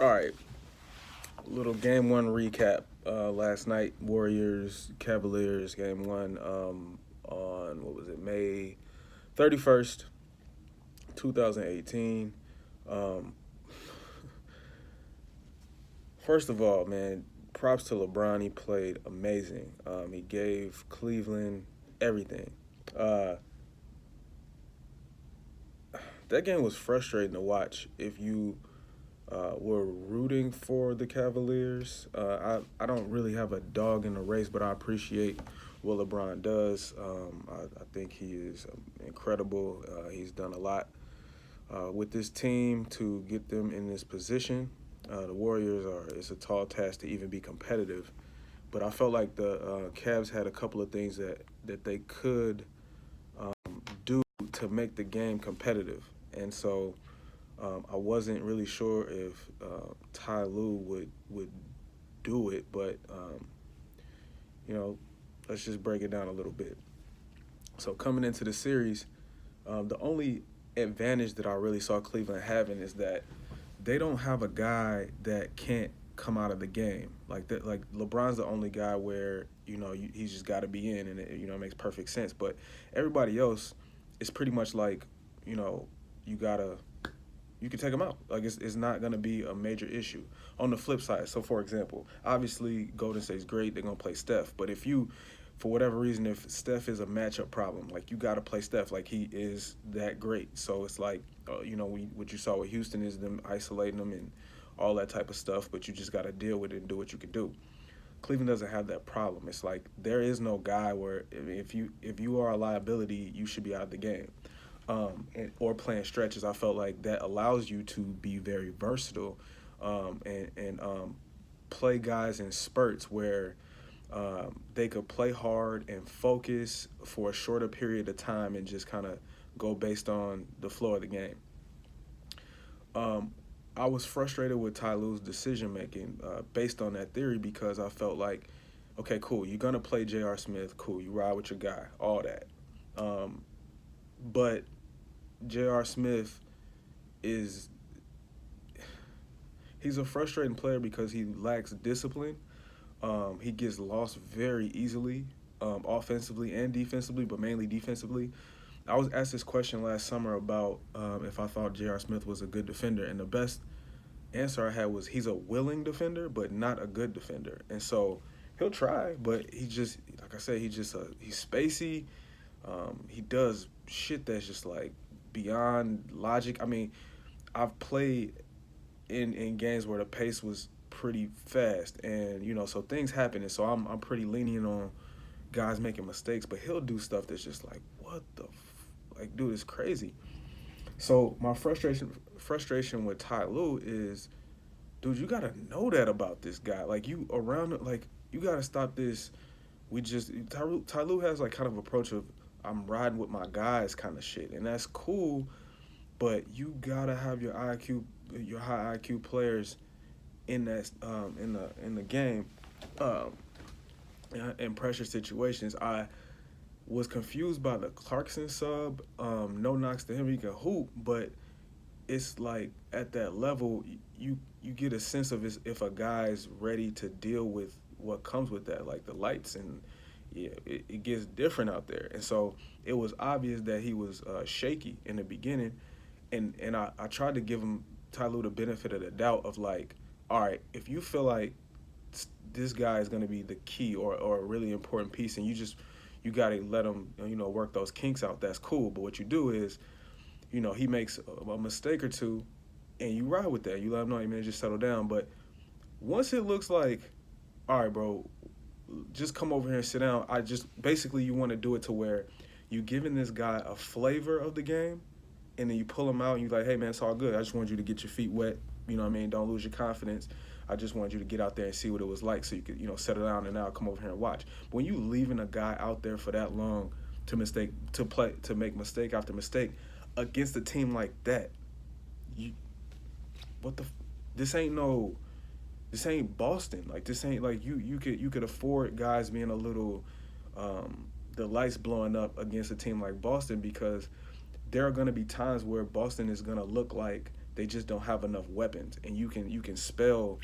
All right, little game one recap. Last night, Warriors Cavaliers game one. On what was it, May 31st, 2018. Um, First of all, man, props to LeBron. He played amazing. He gave Cleveland everything. Uh, that game was frustrating to watch if you were rooting for the Cavaliers. I don't really have a dog in the race, but I appreciate what LeBron does. I think he is incredible. He's done a lot with this team to get them in this position. The Warriors are, it's a tall task to even be competitive. But I felt like the Cavs had a couple of things that they could do to make the game competitive. And so I wasn't really sure if Ty Lue would do it, but you know, let's just break it down a little bit. So coming into the series, the only advantage that I really saw Cleveland having is that they don't have a guy that can't come out of the game like that. Like LeBron's the only guy where he's just got to be in, and it makes perfect sense. But everybody else is pretty much like you gotta you can take them out. Like it's not gonna be a major issue. On the flip side, so for example, obviously Golden State's great. They're gonna play Steph, but if you for whatever reason, if Steph is a matchup problem, like you got to play Steph, like he is that great. So it's like, what you saw with Houston is them isolating them and all that type of stuff, but you just got to deal with it and do what you can do. Cleveland doesn't have that problem. It's like there is no guy where if you are a liability, you should be out of the game, or playing stretches. I felt like that allows you to be very versatile, and play guys in spurts where they could play hard and focus for a shorter period of time and just kind of go based on the flow of the game. I was frustrated with Ty Lue's decision making based on that theory because I felt like, okay, cool, you're gonna play J.R. Smith, cool, you ride with your guy, all that, but J.R. Smith is he's a frustrating player because he lacks discipline. He gets lost very easily, offensively and defensively, but mainly defensively. I was asked this question last summer about if I thought J.R. Smith was a good defender, and the best answer I had was he's a willing defender, but not a good defender. And so he'll try, but he just, like I said, he's spacey. He does shit that's just like beyond logic. I mean, I've played in games where the pace was pretty fast, and so things happen, and so I'm pretty lenient on guys making mistakes, but he'll do stuff that's just like, what the like, dude, it's crazy. So my frustration with Ty Lue is, dude, you gotta know that about this guy. Like you around, like you gotta stop this. Ty Lue has like kind of approach of I'm riding with my guys kind of shit, and that's cool, but you gotta have your high IQ players in that in the game, um, in pressure situations. I was confused by the Clarkson sub. No knocks to him; he can hoop, but it's like at that level, you get a sense of if a guy's ready to deal with what comes with that, like the lights, and yeah, it gets different out there. And so it was obvious that he was shaky in the beginning, and I tried to give him Ty Lue the benefit of the doubt of like, all right, if you feel like this guy is going to be the key or a really important piece, and you got to let him work those kinks out. That's cool. But what you do is, he makes a mistake or two, and you ride with that. You let him know, hey, man, just settle down. But once it looks like, all right, bro, just come over here and sit down. Basically you want to do it to where you giving this guy a flavor of the game, and then you pull him out and you're like, hey, man, it's all good. I just want you to get your feet wet. You know what I mean? Don't lose your confidence. I just wanted you to get out there and see what it was like so you could, settle down, and now come over here and watch. But when you leaving a guy out there for that long to make mistake after mistake against a team like that, you what the this ain't no this ain't Boston. Like this ain't like you could afford guys being a little the lights blowing up against a team like Boston, because there are going to be times where Boston is going to look like They just don't have enough weapons, and you can spell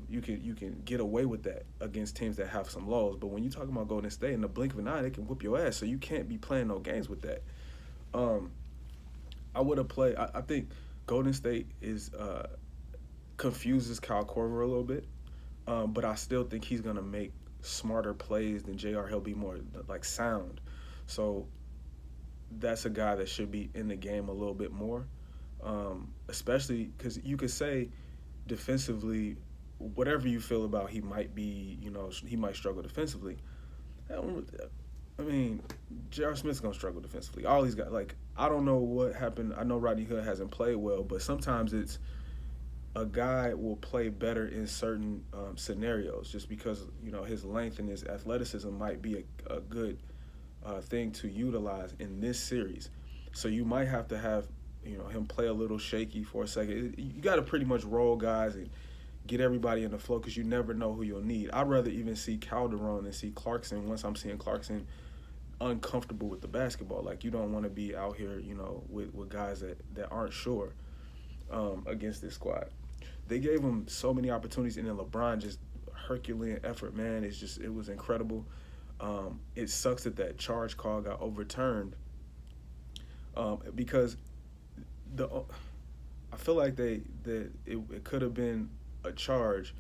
you can get away with that against teams that have some laws. But when you talk about Golden State, in the blink of an eye, they can whoop your ass. So you can't be playing no games with that. Um, I would have played. I think Golden State is confuses Kyle Korver a little bit, but I still think he's gonna make smarter plays than Jr. He'll be more like sound. So that's a guy that should be in the game a little bit more, especially because you could say defensively, whatever you feel about he might be, he might struggle defensively. I mean, J.R. Smith's gonna struggle defensively. All he's got, like, I don't know what happened. I know Rodney Hood hasn't played well, but sometimes it's a guy will play better in certain scenarios just because his length and his athleticism might be a good thing to utilize in this series. So you might have to have him play a little shaky for a second. You got to pretty much roll guys and get everybody in the flow because you never know who you'll need. I'd rather even see Calderon than see Clarkson. Once I'm seeing Clarkson uncomfortable with the basketball, like you don't want to be out here, with guys that aren't sure against this squad. They gave him so many opportunities, and then LeBron just Herculean effort, man. It was incredible. It sucks that charge call got overturned because I feel like it could have been a charge,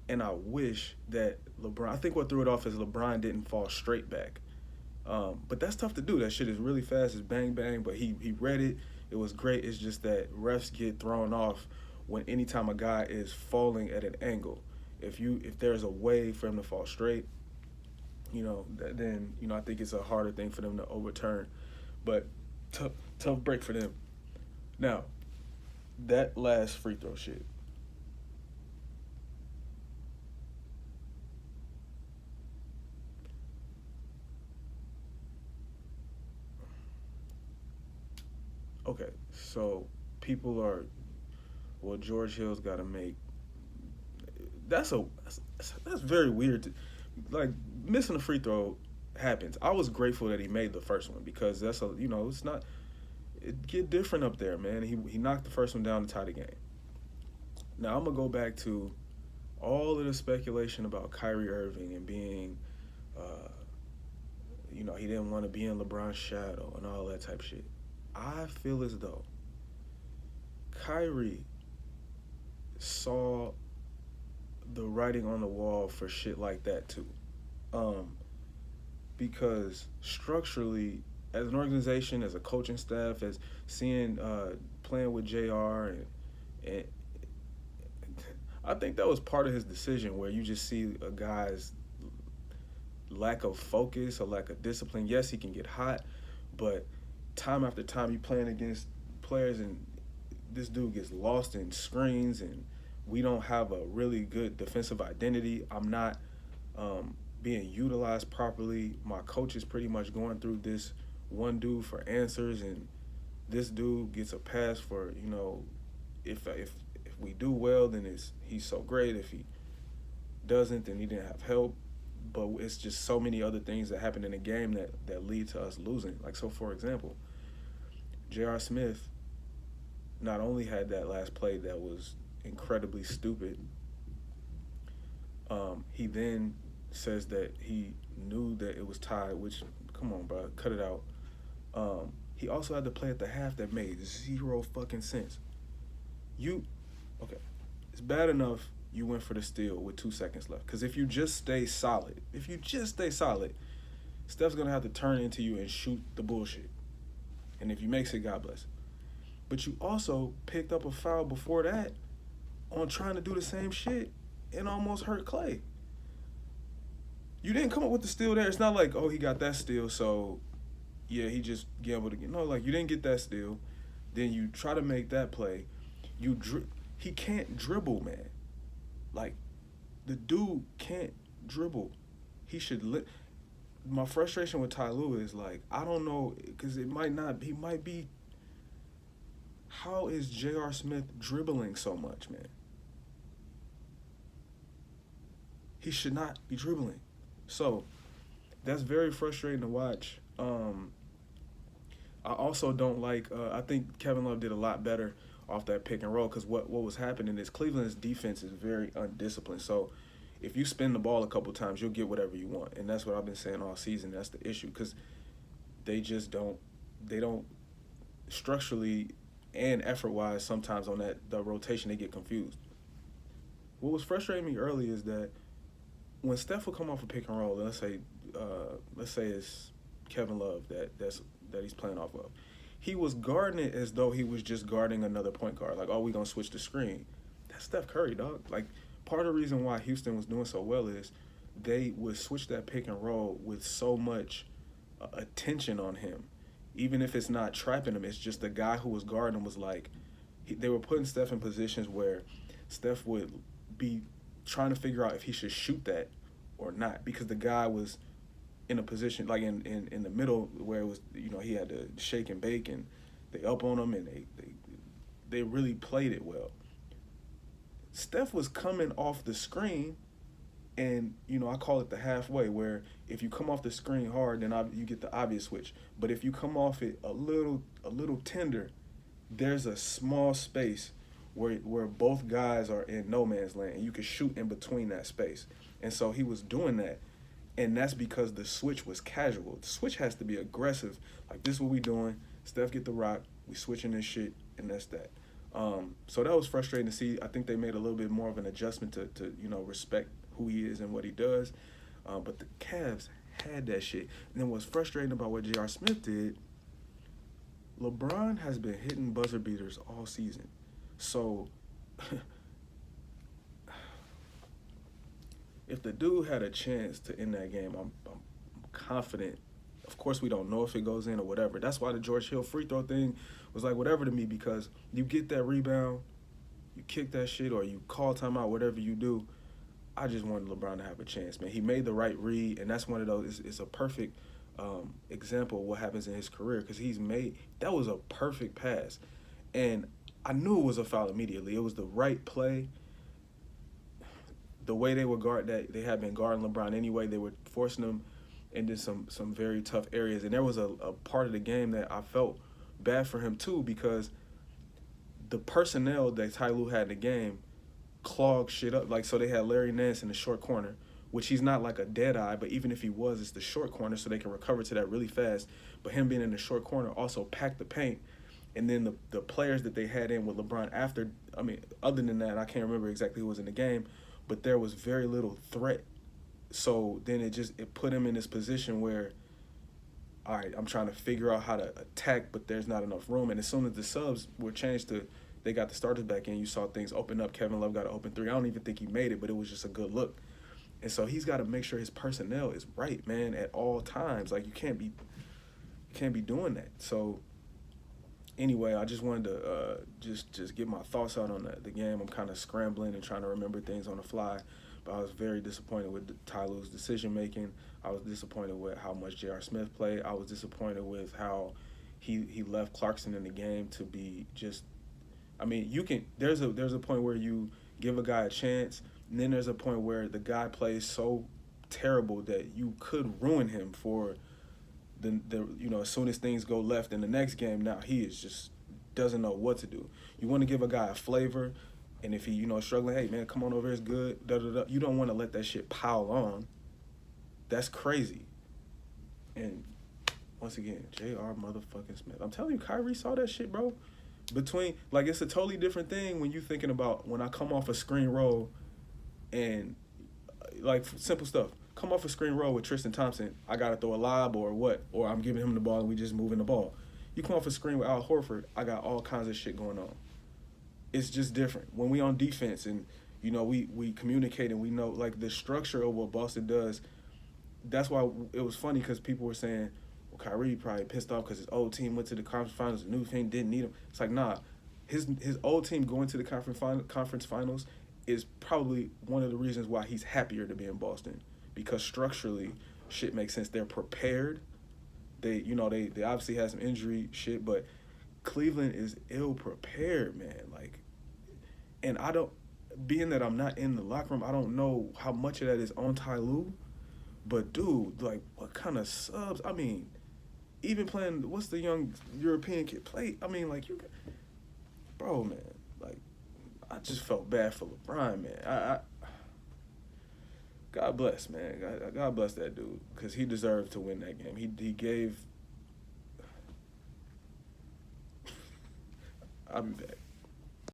and I wish that LeBron. I think what threw it off is LeBron didn't fall straight back. But that's tough to do. That shit is really fast. It's bang bang. But he read it. It was great. It's just that refs get thrown off when anytime a guy is falling at an angle. If there's a way for him to fall straight, then I think it's a harder thing for them to overturn. But tough break for them. Now, that last free throw shit. Okay, so George Hill's got to make. That's very weird. Like missing a free throw happens. I was grateful that he made the first one because it's not. It get different up there, man. He knocked the first one down to tie the game. Now I'm gonna go back to all of the speculation about Kyrie Irving and being, he didn't want to be in LeBron's shadow and all that type of shit. I feel as though Kyrie saw the writing on the wall for shit like that too. Because structurally, as an organization, as a coaching staff, as seeing playing with JR and I think that was part of his decision where you just see a guy's lack of focus or lack of discipline. Yes, he can get hot, but time after time you playing against players and this dude gets lost in screens and we don't have a really good defensive identity. I'm not being utilized properly. My coach is pretty much going through this one dude for answers, and this dude gets a pass for, if we do well, then he's so great. If he doesn't, then he didn't have help. But it's just so many other things that happen in the game that lead to us losing. Like, so for example, J.R. Smith not only had that last play that was incredibly stupid, he then says that he knew that it was tied, which, come on, bro, cut it out. He also had to play at the half that made zero fucking sense. Okay, it's bad enough you went for the steal with 2 seconds left. Because if you just stay solid, Steph's going to have to turn into you and shoot the bullshit. And if he makes it, God bless. But you also picked up a foul before that on trying to do the same shit and almost hurt Clay. You didn't come up with the steal there. It's not like, oh, he got that steal, so, yeah, he just gambled again. No, like, you didn't get that steal. Then you try to make that play. He can't dribble, man. Like, the dude can't dribble. He should my frustration with Ty Lue is, like, I don't know, because he might be. How is J.R. Smith dribbling so much, man? He should not be dribbling. So, that's very frustrating to watch. I also don't like, I think Kevin Love did a lot better off that pick and roll. Because what was happening is Cleveland's defense is very undisciplined. So if you spin the ball a couple times, you'll get whatever you want, and that's what I've been saying all season. That's the issue because they just don't they don't structurally and effort wise sometimes on that the rotation they get confused. What was frustrating me early is that when Steph would come off a pick and roll, let's say it's Kevin Love that he's playing off of, he was guarding it as though he was just guarding another point guard. Like, oh, we gonna switch the screen. That's Steph Curry, dog. Like, part of the reason why Houston was doing so well is they would switch that pick and roll with so much attention on him. Even if it's not trapping him, it's just the guy who was guarding him was like, they were putting Steph in positions where Steph would be trying to figure out if he should shoot that or not, because the guy was in a position like in the middle where it was, he had to shake and bake, and they up on him, and they really played it well. Steph was coming off the screen, and I call it the halfway, where if you come off the screen hard, then you get the obvious switch. But if you come off it a little tender, there's a small space where both guys are in no man's land, and you can shoot in between that space. And so he was doing that, and that's because the switch was casual. The switch has to be aggressive. Like, this is what we doing. Steph get the rock. We switching this shit, and that's that. So that was frustrating to see. I think they made a little bit more of an adjustment to respect who he is and what he does. But the Cavs had that shit. And then what's frustrating about what J.R. Smith did, LeBron has been hitting buzzer beaters all season. So if the dude had a chance to end that game, I'm confident. Of course, we don't know if it goes in or whatever. That's why the George Hill free throw thing was like whatever to me, because you get that rebound, you kick that shit, or you call timeout, whatever you do. I just wanted LeBron to have a chance, man. He made the right read, and that's one of those. It's a perfect example of what happens in his career, because that was a perfect pass, and I knew it was a foul immediately. It was the right play. The way they would guard that, they had been guarding LeBron anyway. They were forcing him into some very tough areas, and there was a part of the game that I felt bad for him too, because the personnel that Ty Lue had in the game clogged shit up. Like, so they had Larry Nance in the short corner, which he's not like a dead eye, but even if he was, it's the short corner, so they can recover to that really fast. But him being in the short corner also packed the paint. And then the players that they had in with LeBron after, other than that, I can't remember exactly who was in the game, but there was very little threat. So then it put him in this position where, all right, I'm trying to figure out how to attack, but there's not enough room. And as soon as the subs were changed to, they got the starters back in, you saw things open up. Kevin Love got an open three. I don't even think he made it, but it was just a good look. And so he's got to make sure his personnel is right, man, at all times. Like, you can't be doing that. So anyway, I just wanted to just get my thoughts out on the game. I'm kind of scrambling and trying to remember things on the fly, but I was very disappointed with Ty Lue's decision-making. I was disappointed with how much J.R. Smith played. I was disappointed with how he left Clarkson in the game to be just – there's a point where you give a guy a chance, and then there's a point where the guy plays so terrible that you could ruin him for – as soon as things go left in the next game, now he is just doesn't know what to do. You want to give a guy a flavor, and if he, struggling, hey, man, come on over, it's good, da-da-da. You don't want to let that shit pile on. That's crazy. And once again, J.R. motherfucking Smith. I'm telling you, Kyrie saw that shit, bro. It's a totally different thing when you thinking about when I come off a screen roll and, simple stuff. Come off a screen roll with Tristan Thompson, I got to throw a lob or what, or I'm giving him the ball and we just moving the ball. You come off a screen with Al Horford, I got all kinds of shit going on. It's just different. When we on defense and, we communicate and we know, the structure of what Boston does, that's why it was funny, because people were saying, well, Kyrie probably pissed off because his old team went to the conference finals, the new team didn't need him. It's like, nah, his old team going to the conference finals is probably one of the reasons why he's happier to be in Boston. Because structurally, shit makes sense. They're prepared. They obviously had some injury shit, but Cleveland is ill prepared, man. And being that I'm not in the locker room, I don't know how much of that is on Ty Lue. But dude, what kind of subs? Even playing, what's the young European kid play? bro, man, like I just felt bad for LeBron, man. God bless, man. God bless that dude because he deserved to win that game. He gave. I'll be back.